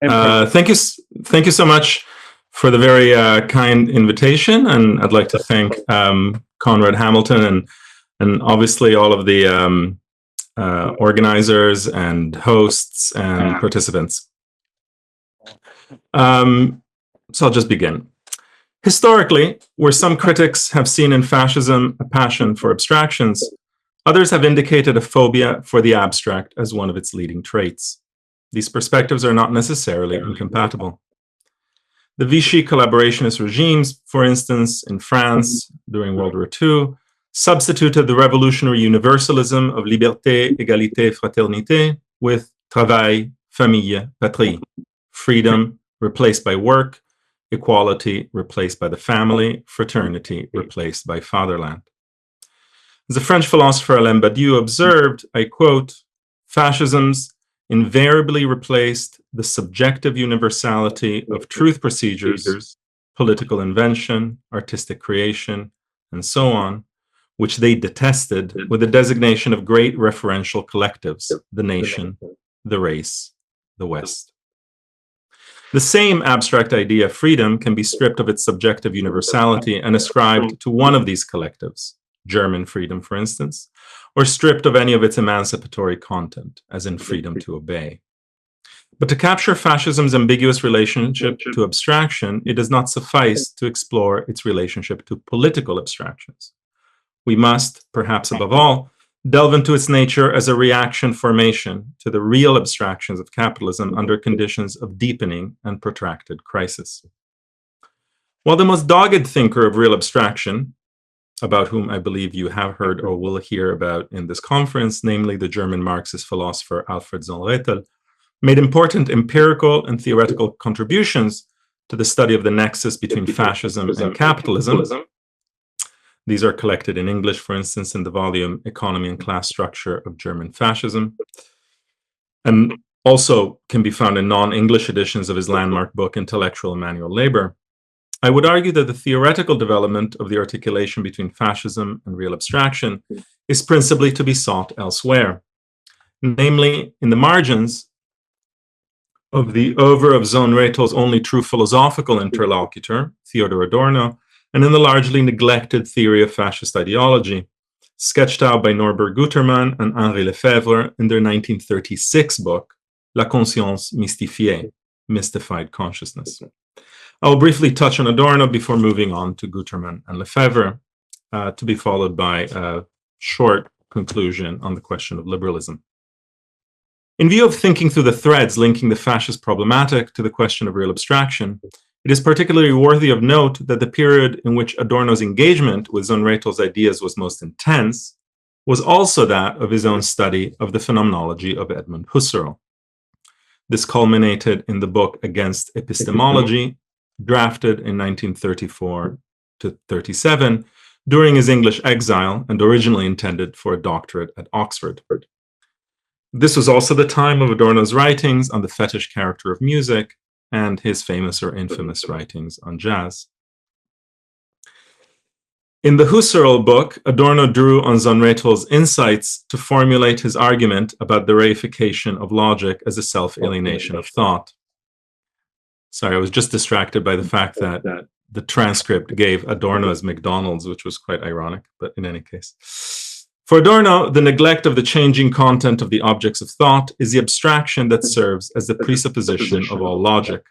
Thank you so much for the very kind invitation, and I'd like to thank Conrad Hamilton and obviously all of the organizers and hosts and participants. So I'll just begin. Historically, where some critics have seen in fascism a passion for abstractions, others have indicated a phobia for the abstract as one of its leading traits. These perspectives are not necessarily incompatible. The Vichy collaborationist regimes, for instance, in France during World War II, substituted the revolutionary universalism of liberté, égalité, fraternité with travail, famille, patrie, freedom replaced by work, equality replaced by the family, fraternity replaced by fatherland. As the French philosopher Alain Badiou observed, I quote, "Fascisms invariably replaced the subjective universality of truth procedures, political invention, artistic creation, and so on, which they detested, with the designation of great referential collectives, the nation, the race, the West." The same abstract idea of freedom can be stripped of its subjective universality and ascribed to one of these collectives, German freedom, for instance, or stripped of any of its emancipatory content, as in freedom to obey. But to capture fascism's ambiguous relationship to abstraction, it does not suffice to explore its relationship to political abstractions. We must, perhaps above all, delve into its nature as a reaction formation to the real abstractions of capitalism under conditions of deepening and protracted crisis. While the most dogged thinker of real abstraction, about whom I believe you have heard or will hear about in this conference, namely the German Marxist philosopher Alfred Sohn-Rethel, made important empirical and theoretical contributions to the study of the nexus between fascism and capitalism. These are collected in English, for instance, in the volume Economy and Class Structure of German Fascism, and also can be found in non-English editions of his landmark book, Intellectual and Manual Labor. I would argue that the theoretical development of the articulation between fascism and real abstraction is principally to be sought elsewhere, namely in the margins of the oeuvre of Sohn-Rethel's only true philosophical interlocutor, Theodor Adorno, and in the largely neglected theory of fascist ideology, sketched out by Norbert Gutman and Henri Lefebvre in their 1936 book, La Conscience Mystifiée, Mystified Consciousness. I will briefly touch on Adorno before moving on to Gutman and Lefebvre, to be followed by a short conclusion on the question of liberalism. In view of thinking through the threads linking the fascist problematic to the question of real abstraction, it is particularly worthy of note that the period in which Adorno's engagement with Sohn-Rethel's ideas was most intense was also that of his own study of the phenomenology of Edmund Husserl. This culminated in the book Against Epistemology, drafted in 1934 to 37 during his English exile and originally intended for a doctorate at Oxford. This was also the time of Adorno's writings on the fetish character of music and his famous or infamous writings on jazz. In the Husserl book, Adorno drew on Sohn-Rethel's insights to formulate his argument about the reification of logic as a self-alienation of thought. Sorry, I was just distracted by the fact that the transcript gave Adorno as McDonald's, which was quite ironic, but in any case. For Adorno, the neglect of the changing content of the objects of thought is the abstraction that serves as the presupposition of all logic.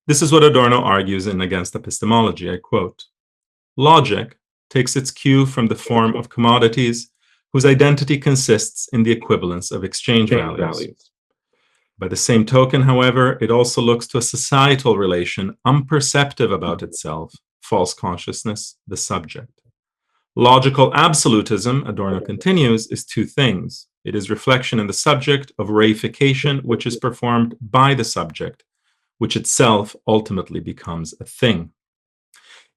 This is what Adorno argues in Against Epistemology, I quote, "Logic takes its cue from the form of commodities whose identity consists in the equivalence of exchange values. By the same token, however, it also looks to a societal relation unperceptive about itself, false consciousness, the subject. Logical absolutism," Adorno continues, "is two things. It is reflection in the subject of reification, which is performed by the subject, which itself ultimately becomes a thing.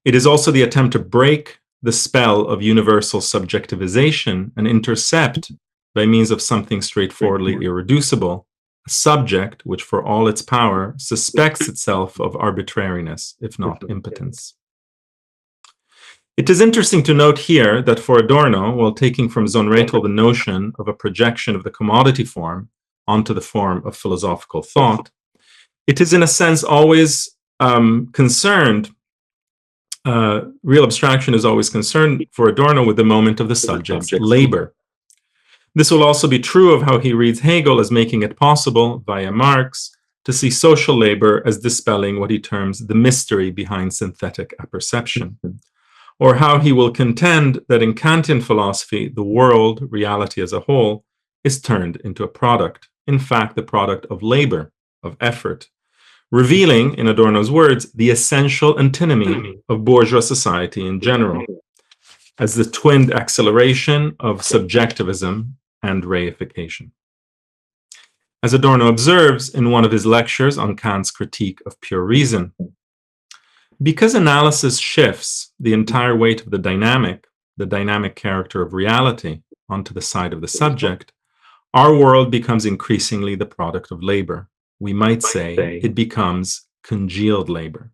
It is also the attempt to break the spell of universal subjectivization and intercept, by means of something straightforwardly irreducible, a subject which, for all its power, suspects itself of arbitrariness, if not impotence." It is interesting to note here that for Adorno, while taking from Sohn-Rethel the notion of a projection of the commodity form onto the form of philosophical thought, it is in a sense always concerned, real abstraction is always concerned for Adorno with the moment of the subject's labor. This will also be true of how he reads Hegel as making it possible, via Marx, to see social labor as dispelling what he terms the mystery behind synthetic apperception, or how he will contend that in Kantian philosophy, the world, reality as a whole, is turned into a product, in fact, the product of labor, of effort, revealing, in Adorno's words, the essential antinomy of bourgeois society in general, as the twinned acceleration of subjectivism and reification. As Adorno observes in one of his lectures on Kant's critique of pure reason, because analysis shifts the entire weight of the dynamic character of reality onto the side of the subject, our world becomes increasingly the product of labor. We might say it becomes congealed labor.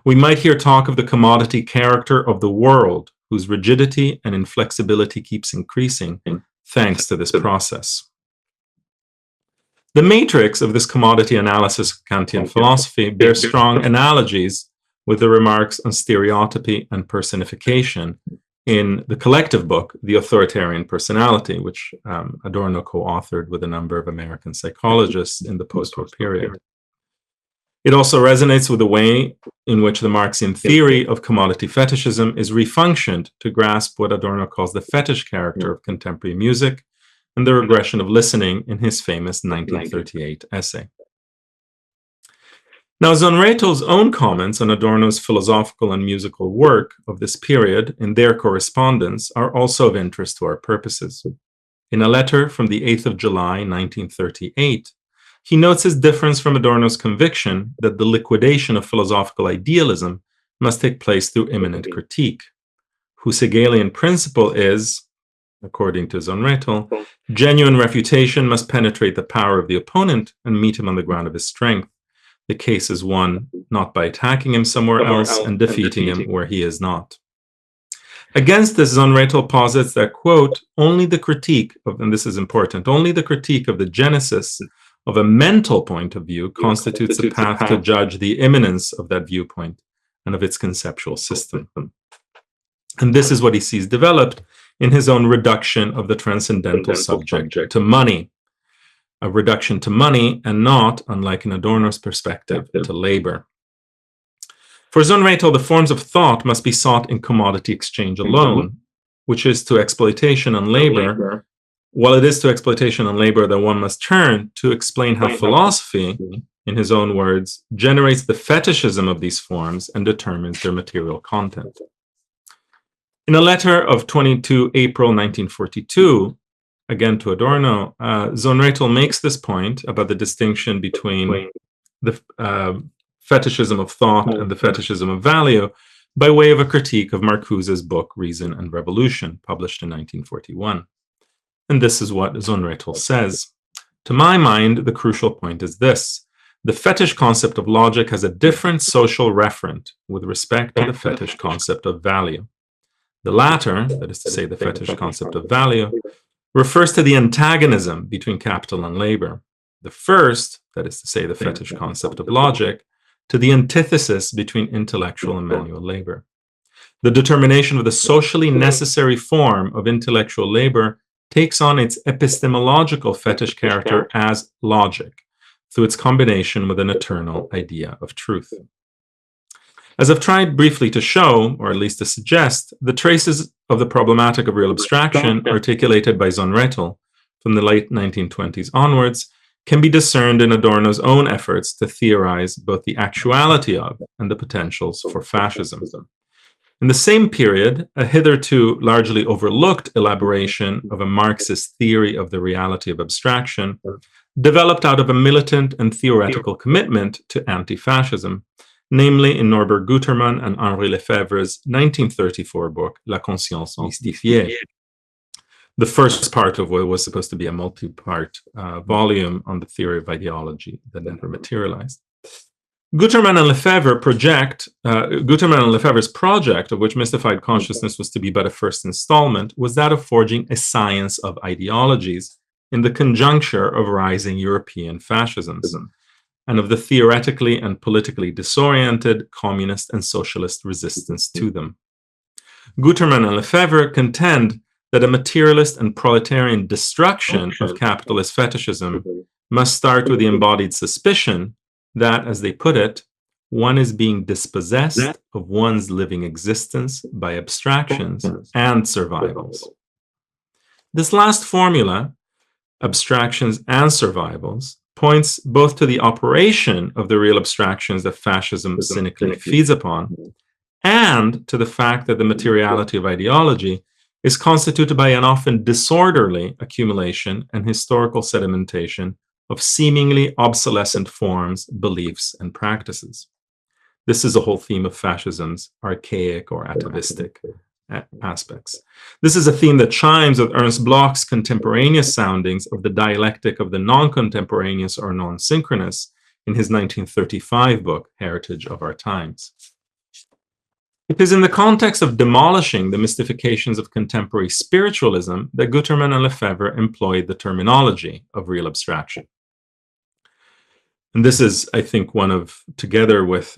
We might hear talk of the commodity character of the world, whose rigidity and inflexibility keeps increasing thanks to this process. The matrix of this commodity analysis of Kantian philosophy bears strong analogies with the remarks on stereotypy and personification in the collective book, The Authoritarian Personality, which Adorno co-authored with a number of American psychologists in the post-war period. It also resonates with the way in which the Marxian theory of commodity fetishism is refunctioned to grasp what Adorno calls the fetish character of contemporary music and the regression of listening in his famous 1938 essay. Now, Zonreto's own comments on Adorno's philosophical and musical work of this period in their correspondence are also of interest to our purposes. In a letter from the 8th of July, 1938, he notes his difference from Adorno's conviction that the liquidation of philosophical idealism must take place through immanent critique, whose Hegelian principle is, according to Zonreto, genuine refutation must penetrate the power of the opponent and meet him on the ground of his strength. The case is won not by attacking him somewhere else and defeating him where he is not. Against this, Zonreto posits that, quote, only the critique of, and this is important, only the critique of the genesis of a mental point of view constitutes a path to judge the immanence of that viewpoint and of its conceptual system. And this is what he sees developed in his own reduction of the transcendental subject to money, a reduction to money and not, unlike in Adorno's perspective, to labor. For Zonreto, the forms of thought must be sought in commodity exchange alone, which is to exploitation and labor, while it is to exploitation and labor that one must turn to explain how philosophy, in his own words, generates the fetishism of these forms and determines their material content. In a letter of 22 April 1942, again to Adorno, Zonreto makes this point about the distinction between the fetishism of thought and the fetishism of value by way of a critique of Marcuse's book Reason and Revolution, published in 1941. And this is what Zonreto says. To my mind, the crucial point is this. The fetish concept of logic has a different social referent with respect to the fetish concept of value. The latter, that is to say the fetish concept of value, refers to the antagonism between capital and labor. The first, that is to say the fetish concept of logic, to the antithesis between intellectual and manual labor. The determination of the socially necessary form of intellectual labor takes on its epistemological fetish character as logic, through its combination with an eternal idea of truth. As I've tried briefly to show, or at least to suggest, the traces of the problematic of real abstraction articulated by Zonreto from the late 1920s onwards can be discerned in Adorno's own efforts to theorize both the actuality of and the potentials for fascism. In the same period, a hitherto largely overlooked elaboration of a Marxist theory of the reality of abstraction developed out of a militant and theoretical commitment to anti-fascism, namely in Norbert Gutman and Henri Lefebvre's 1934 book, La Conscience Mystifiée, the first part of what was supposed to be a multi-part volume on the theory of ideology that never materialized. Gutman and Lefebvre's project, of which mystified consciousness was to be but a first installment, was that of forging a science of ideologies in the conjuncture of rising European fascisms and of the theoretically and politically disoriented communist and socialist resistance to them. Gutman and Lefebvre contend that a materialist and proletarian destruction of capitalist fetishism must start with the embodied suspicion that, as they put it, one is being dispossessed of one's living existence by abstractions and survivals. This last formula, abstractions and survivals, points both to the operation of the real abstractions that fascism cynically feeds upon, and to the fact that the materiality of ideology is constituted by an often disorderly accumulation and historical sedimentation of seemingly obsolescent forms, beliefs, and practices. This is a whole theme of fascism's archaic or atavistic aspects. This is a theme that chimes with Ernst Bloch's contemporaneous soundings of the dialectic of the non-contemporaneous or non-synchronous in his 1935 book, Heritage of Our Times. It is in the context of demolishing the mystifications of contemporary spiritualism that Gutman and Lefebvre employed the terminology of real abstraction. And this is, I think, one of, together with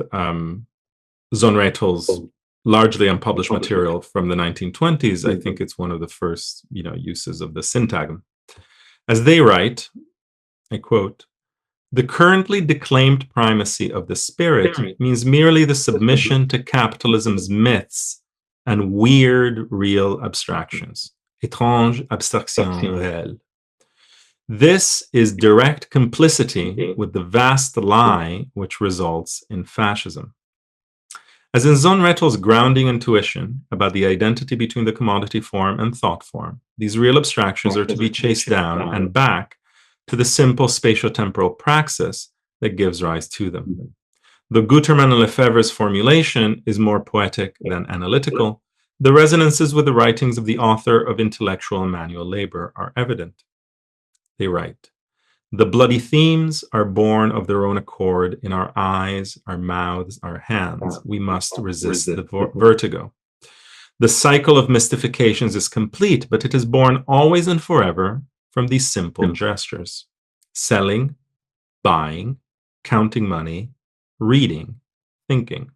Zonrettel's largely unpublished material from the 1920s, I think it's one of the first, uses of the syntagm. As they write, I quote, "The currently declaimed primacy of the spirit means merely the submission to capitalism's myths and weird real abstractions, étranges abstractions réelles. This is direct complicity with the vast lie which results in fascism." As in Zonrettel's grounding intuition about the identity between the commodity form and thought form, these real abstractions are to be chased down and back to the simple spatio-temporal praxis that gives rise to them. Though Gutman and Lefebvre's formulation is more poetic than analytical, the resonances with the writings of the author of intellectual and manual labor are evident. They write, "The bloody themes are born of their own accord in our eyes, our mouths, our hands. We must resist the vertigo. The cycle of mystifications is complete, but it is born always and forever from these simple gestures: selling, buying, counting money, reading, thinking.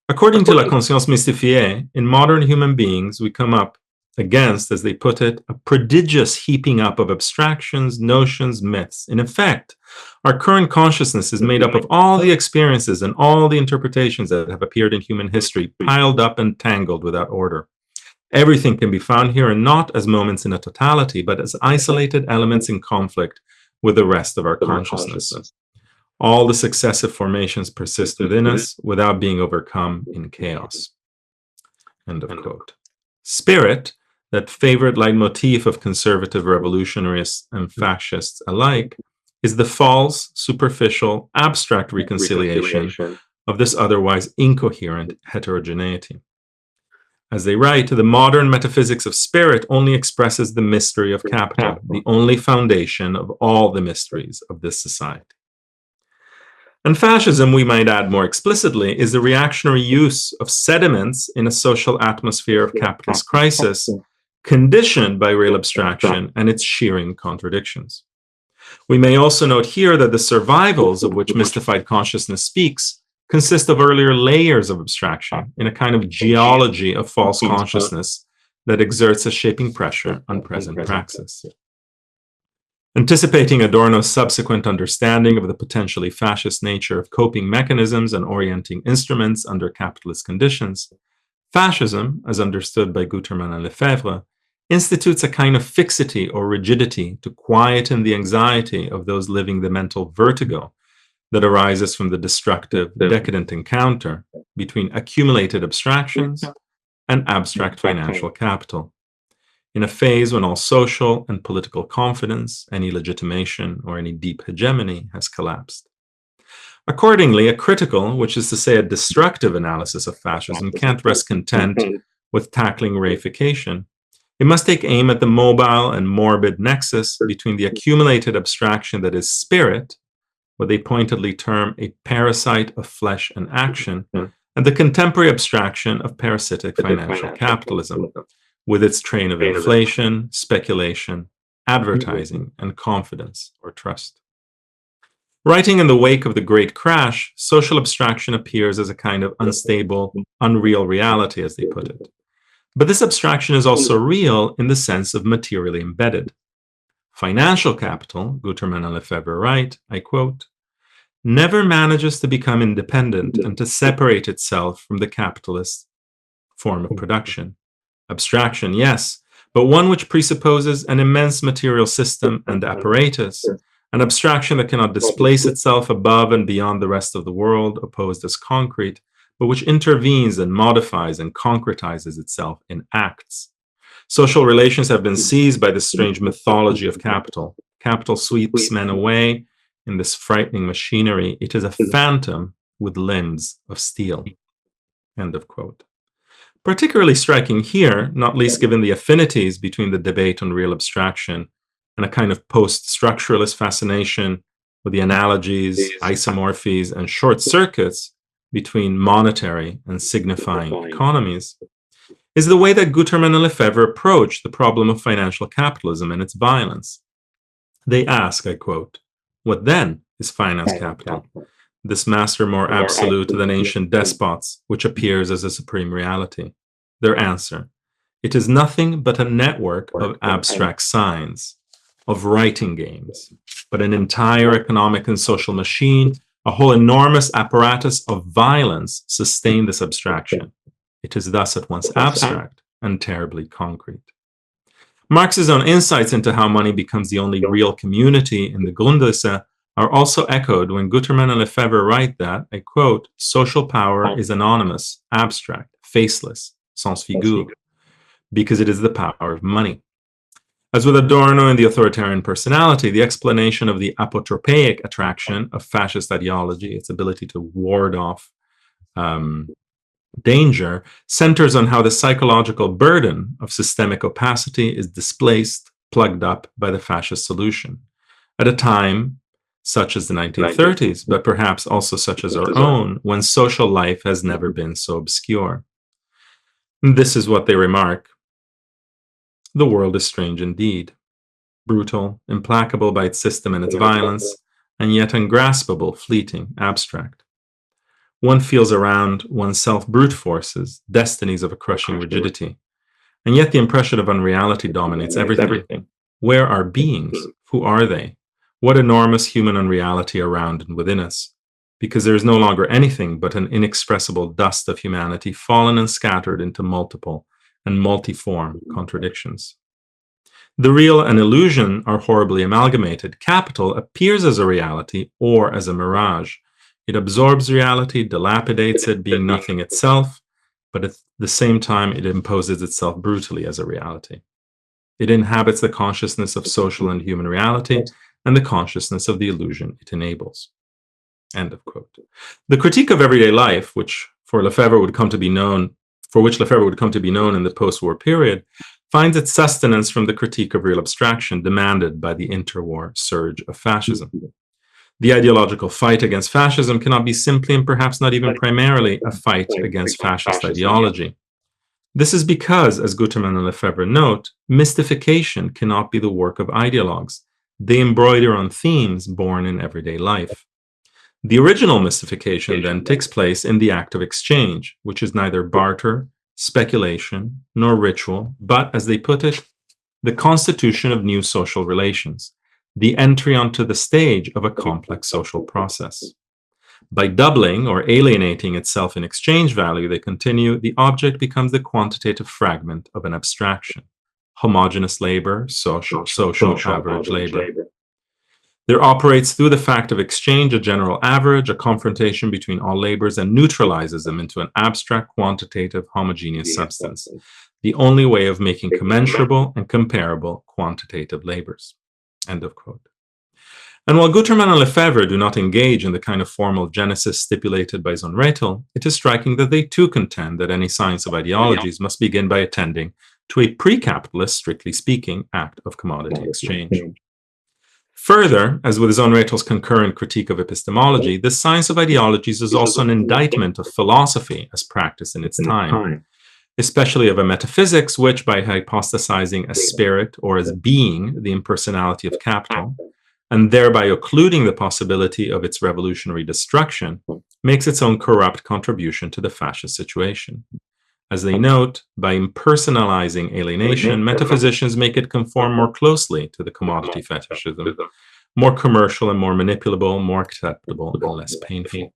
According to La Conscience Mystifiée, in modern human beings, we come up against, as they put it, a prodigious heaping up of abstractions, notions, myths. In effect, our current consciousness is made up of all the experiences and all the interpretations that have appeared in human history, piled up and tangled without order. Everything can be found here, and not as moments in a totality, but as isolated elements in conflict with the rest of our consciousness. All the successive formations persist within us without being overcome in chaos." End of quote. Spirit, that favorite leitmotif of conservative revolutionists and fascists alike, is the false, superficial, abstract reconciliation of this otherwise incoherent heterogeneity. As they write, the modern metaphysics of spirit only expresses the mystery of capital, the only foundation of all the mysteries of this society. And fascism, we might add more explicitly, is the reactionary use of sediments in a social atmosphere of capitalist crisis, conditioned by real abstraction and its shearing contradictions. We may also note here that the survivals of which mystified consciousness speaks consist of earlier layers of abstraction in a kind of geology of false consciousness that exerts a shaping pressure on present praxis. Anticipating Adorno's subsequent understanding of the potentially fascist nature of coping mechanisms and orienting instruments under capitalist conditions, fascism, as understood by Gutman and Lefebvre, institutes a kind of fixity or rigidity to quieten the anxiety of those living the mental vertigo that arises from the destructive, decadent encounter between accumulated abstractions and abstract financial capital, in a phase when all social and political confidence, any legitimation, or any deep hegemony has collapsed. Accordingly, a critical, which is to say a destructive analysis of fascism, can't rest content with tackling reification. It must take aim at the mobile and morbid nexus between the accumulated abstraction that is spirit, what they pointedly term a parasite of flesh and action, and the contemporary abstraction of parasitic financial capitalism, with its train of inflation, speculation, advertising, and confidence or trust. Writing in the wake of the Great Crash, social abstraction appears as a kind of unstable, unreal reality, as they put it. But this abstraction is also real in the sense of materially embedded. Financial capital, Gutman and Lefebvre write, I quote, never manages to become independent and to separate itself from the capitalist form of production. Abstraction, yes, but one which presupposes an immense material system and apparatus, an abstraction that cannot displace itself above and beyond the rest of the world, opposed as concrete, but which intervenes and modifies and concretizes itself in acts. Social relations have been seized by this strange mythology of capital. Capital sweeps men away in this frightening machinery. It is a phantom with limbs of steel. End of quote. Particularly striking here, not least given the affinities between the debate on real abstraction and a kind of post-structuralist fascination with the analogies, isomorphies, and short circuits between monetary and signifying economies, is the way that Gutman and Lefebvre approach the problem of financial capitalism and its violence. They ask, I quote, what then is finance capital, this master more absolute than ancient despots, which appears as a supreme reality? Their answer, it is nothing but a network of abstract signs, of writing games, but an entire economic and social machine, a whole enormous apparatus of violence sustain this abstraction. It is thus at once abstract and terribly concrete. Marx's own insights into how money becomes the only real community in the Grundrisse are also echoed when Gutman and Lefebvre write that, I quote, social power is anonymous, abstract, faceless, sans figure, because it is the power of money. As with Adorno and the authoritarian personality, the explanation of the apotropaic attraction of fascist ideology, its ability to ward off danger, centers on how the psychological burden of systemic opacity is displaced, plugged up by the fascist solution. At a time such as the 1930s, but perhaps also such as our own, when social life has never been so obscure. This is what they remark. The world is strange indeed, brutal, implacable by its system and its violence, and yet ungraspable, fleeting, abstract. One feels around oneself brute forces, destinies of a crushing rigidity, and yet the impression of unreality dominates everything. Where are beings? Who are they? What enormous human unreality around and within us? Because there is no longer anything but an inexpressible dust of humanity fallen and scattered into multiple and multiform contradictions. The real and illusion are horribly amalgamated. Capital appears as a reality or as a mirage. It absorbs reality, dilapidates it, being nothing itself, but at the same time, it imposes itself brutally as a reality. It inhabits the consciousness of social and human reality and the consciousness of the illusion it enables. End of quote. The critique of everyday life, which Lefebvre would come to be known in the post-war period, finds its sustenance from the critique of real abstraction demanded by the interwar surge of fascism. The ideological fight against fascism cannot be simply and perhaps not even primarily a fight against fascist ideology. This is because, as Gutman and Lefebvre note, mystification cannot be the work of ideologues. They embroider on themes born in everyday life. The original mystification then takes place in the act of exchange, which is neither barter, speculation, nor ritual, but, as they put it, the constitution of new social relations, the entry onto the stage of a complex social process. By doubling or alienating itself in exchange value, they continue, the object becomes the quantitative fragment of an abstraction. Homogeneous labor, social average labor. There operates through the fact of exchange a general average, a confrontation between all labors, and neutralizes them into an abstract, quantitative, homogeneous substance, the only way of making commensurable and comparable quantitative labors. End of quote. And while Gutman and Lefebvre do not engage in the kind of formal genesis stipulated by Zonretel, it is striking that they too contend that any science of ideologies must begin by attending to a pre-capitalist, strictly speaking, act of commodity exchange. Further, as with Zonretel's concurrent critique of epistemology, the science of ideologies is also an indictment of philosophy as practiced in its time. especially of a metaphysics which, by hypothesizing a spirit or as being the impersonality of capital, and thereby occluding the possibility of its revolutionary destruction, makes its own corrupt contribution to the fascist situation. As they note, by impersonalizing alienation, metaphysicians make it conform more closely to the commodity fetishism, more commercial and more manipulable, more acceptable and less painful.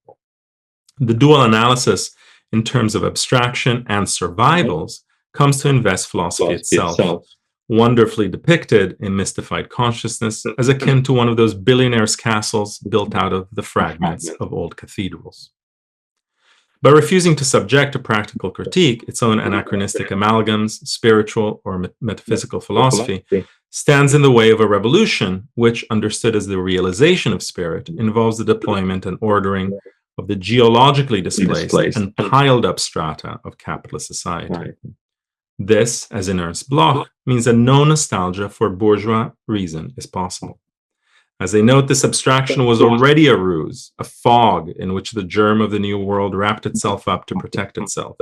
The dual analysis in terms of abstraction and survivals comes to invest philosophy itself, wonderfully depicted in Mystified Consciousness as akin to one of those billionaires' castles built out of the fragments of old cathedrals. By refusing to subject to practical critique its own anachronistic amalgams, spiritual or metaphysical philosophy stands in the way of a revolution which, understood as the realization of spirit, involves the deployment and ordering of the geologically displaced and piled up strata of capitalist society. This, as in Ernst Bloch, means that no nostalgia for bourgeois reason is possible. As they note, this abstraction was already a ruse, a fog in which the germ of the new world wrapped itself up to protect itself.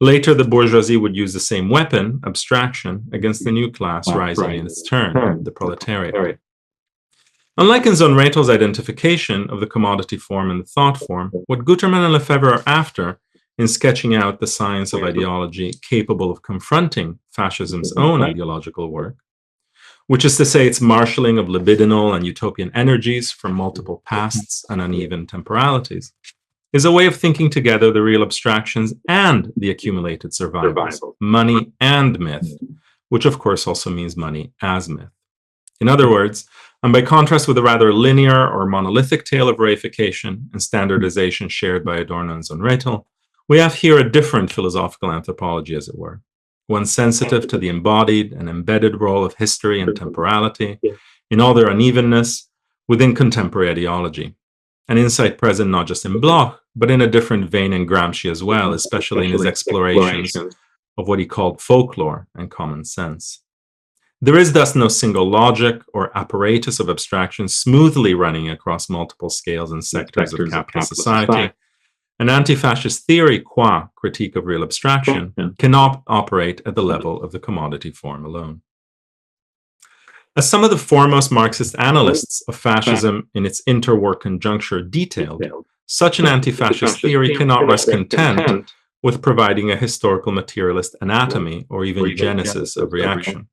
Later, the bourgeoisie would use the same weapon, abstraction, against the new class rising in its turn, the proletariat. Unlike in Zonreto's identification of the commodity form and the thought form, what Gutman and Lefebvre are after in sketching out the science of ideology capable of confronting fascism's own ideological work, which is to say its marshalling of libidinal and utopian energies from multiple pasts and uneven temporalities, is a way of thinking together the real abstractions and the accumulated survivals, money and myth, which of course also means money as myth. In other words, and by contrast with the rather linear or monolithic tale of reification and standardization shared by Adorno and Zonreto, we have here a different philosophical anthropology, as it were, one sensitive to the embodied and embedded role of history and temporality in all their unevenness within contemporary ideology. An insight present not just in Bloch, but in a different vein in Gramsci as well, especially in his explorations of what he called folklore and common sense. There is thus no single logic or apparatus of abstraction smoothly running across multiple scales and sectors of capitalist society. An anti-fascist theory, qua critique of real abstraction, cannot operate at the level of the commodity form alone. As some of the foremost Marxist analysts of fascism in its interwar conjuncture detailed, such an anti-fascist theory cannot rest content with providing a historical materialist anatomy or even genesis of reaction.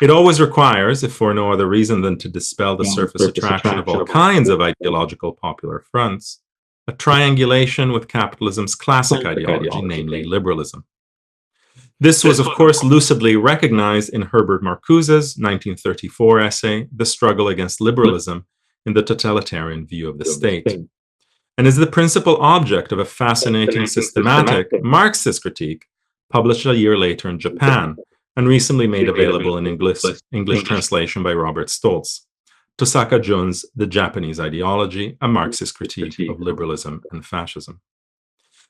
It always requires, if for no other reason than to dispel the surface attraction of all kinds of ideological popular fronts, a triangulation with capitalism's classic ideology, namely liberalism. This was, of course, lucidly recognized in Herbert Marcuse's 1934 essay, The Struggle Against Liberalism in the Totalitarian View of the State, and is the principal object of a fascinating systematic Marxist critique published a year later in Japan and recently made available in English translation by Robert Stoltz. Tosaka Jones' The Japanese Ideology, a Marxist critique of liberalism and fascism.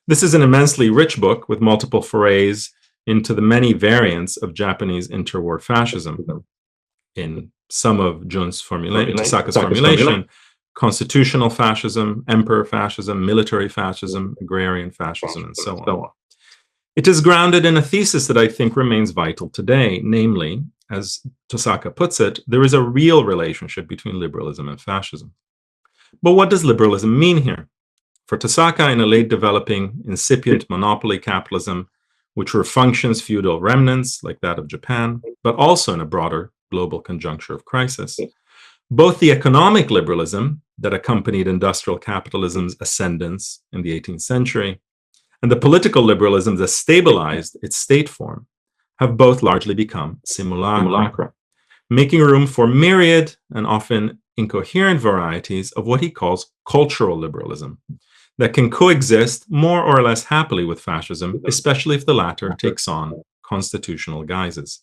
This is an immensely rich book with multiple forays into the many variants of Japanese interwar fascism. In some of Tosaka's formulation, constitutional fascism, emperor fascism, military fascism, agrarian fascism, and so on. It is grounded in a thesis that I think remains vital today, namely, as Tosaka puts it, there is a real relationship between liberalism and fascism. But what does liberalism mean here? For Tosaka, in a late developing, incipient monopoly capitalism, which were functions feudal remnants like that of Japan, but also in a broader global conjuncture of crisis, both the economic liberalism that accompanied industrial capitalism's ascendance in the 18th century and the political liberalism that stabilized its state form have both largely become simulacra, making room for myriad and often incoherent varieties of what he calls cultural liberalism that can coexist more or less happily with fascism, especially if the latter takes on constitutional guises.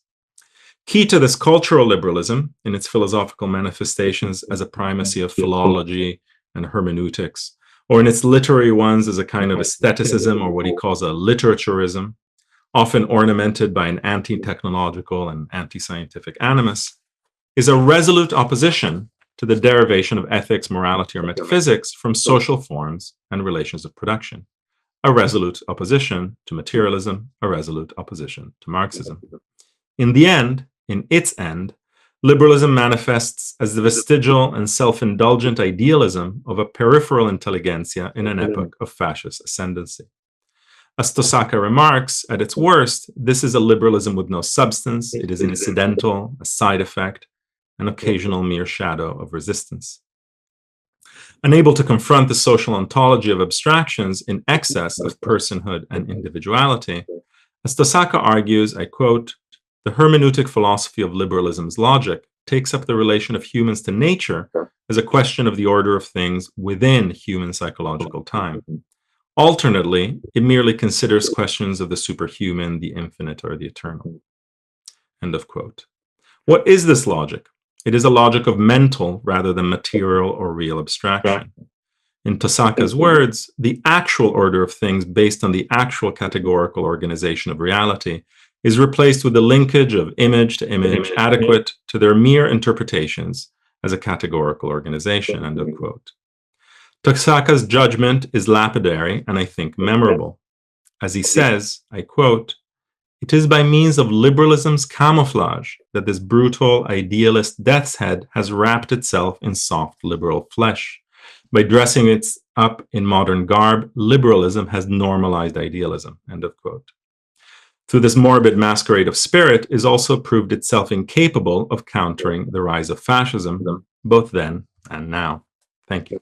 Key to this cultural liberalism, in its philosophical manifestations as a primacy of philology and hermeneutics, or in its literary ones as a kind of aestheticism or what he calls a literaturism, often ornamented by an anti-technological and anti-scientific animus, is a resolute opposition to the derivation of ethics, morality, or metaphysics from social forms and relations of production. a resolute opposition to materialism, a resolute opposition to Marxism. In the end, in its end, liberalism manifests as the vestigial and self-indulgent idealism of a peripheral intelligentsia in an epoch of fascist ascendancy. As Toscano remarks, at its worst, this is a liberalism with no substance. It is incidental, a side effect, an occasional mere shadow of resistance. Unable to confront the social ontology of abstractions in excess of personhood and individuality, as Toscano argues, I quote, "The hermeneutic philosophy of liberalism's logic takes up the relation of humans to nature as a question of the order of things within human psychological time. Alternately, it merely considers questions of the superhuman, the infinite, or the eternal." End of quote. What is this logic? It is a logic of mental rather than material or real abstraction. In Toscano's words, the actual order of things based on the actual categorical organization of reality is replaced with the linkage of image to image adequate to their mere interpretations as a categorical organization, end of quote. Toscano's judgment is lapidary and I think memorable. As he says, I quote, "It is by means of liberalism's camouflage that this brutal, idealist death's head has wrapped itself in soft liberal flesh. By dressing it up in modern garb, liberalism has normalized idealism," end of quote. Through this morbid masquerade of spirit is also proved itself incapable of countering the rise of fascism, both then and now. Thank you.